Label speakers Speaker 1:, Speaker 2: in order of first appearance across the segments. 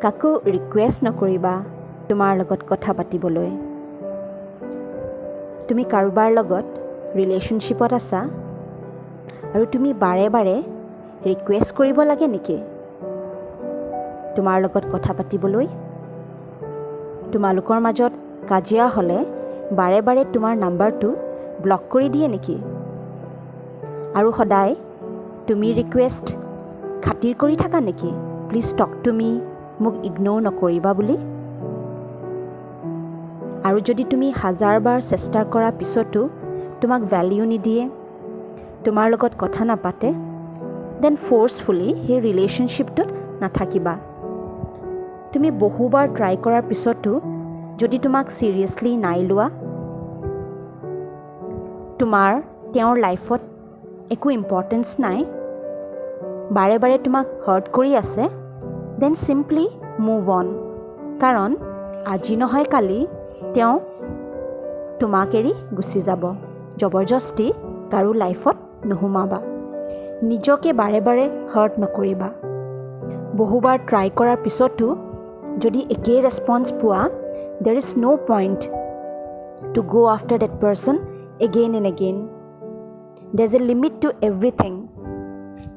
Speaker 1: কাকো ৰিকুৱেষ্ট নকৰিবা তোমাৰ লগত কথা পাতিবলৈ। তুমি কাৰোবাৰ লগত ৰিলেশ্যনশ্বিপত আছা আৰু তুমি বাৰে বাৰে ৰিকুৱেষ্ট কৰিব লাগে নেকি তোমাৰ লগত কথা পাতিবলৈ? তোমালোকৰ মাজত কাজিয়া হ'লে বাৰে বাৰে তোমাৰ নাম্বাৰটো ব্লক কৰি দিয়ে নেকি? আৰু সদায় তুমি ৰিকুৱেষ্ট খাতিৰ কৰি থাকা নেকি? প্লিজ টক টু মি, মোক ইগন'ৰ নকৰিবা বুলি? আৰু যদি তুমি 1000 বাৰ চেষ্টা কৰাৰ পিছতো তোমাক ভেলিউ নিদিয়ে, তোমাৰ লগত কথা নাপাতে, দেন ফ'ৰ্চফুলি সেই ৰিলেশ্যনশ্বিপটোত নাথাকিবা। তুমি বহুবাৰ ট্ৰাই কৰাৰ পিছতো যদি তোমাক চিৰিয়াছলি নাই লোৱা, তোমাৰ তেওঁৰ লাইফত একো ইম্পৰ্টেঞ্চ নাই, বাৰে বাৰে তোমাক হাৰ্ট কৰি আছে, দেন চিম্পলি মুভ অন। কাৰণ আজি নহয় কালি তেওঁ তোমাক এৰি গুচি যাব। জবৰদস্তি কাৰো লাইফত নোসোমাবা। নিজকে বাৰে বাৰে হাৰ্ট নকৰিবা। বহুবাৰ ট্ৰাই কৰাৰ পিছতো যদি একেই ৰেছপন্স পোৱা, there is no point to go after that person again and again. There's a limit to everything.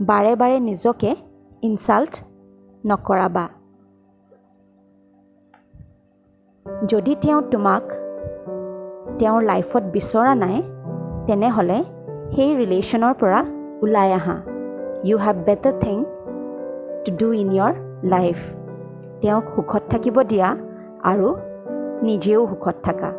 Speaker 1: বাৰে বাৰে নিজকে ইনচাল্ট নকৰাবা। যদি তেওঁ তোমাক তেওঁৰ লাইফত বিচৰা নাই, তেনেহ'লে সেই ৰিলেশ্যনৰ পৰা ওলাই আহা। You have better thing to do in your life. তেওঁক সুখত থাকিব দিয়া আৰু নিজেও সুখত থাকা।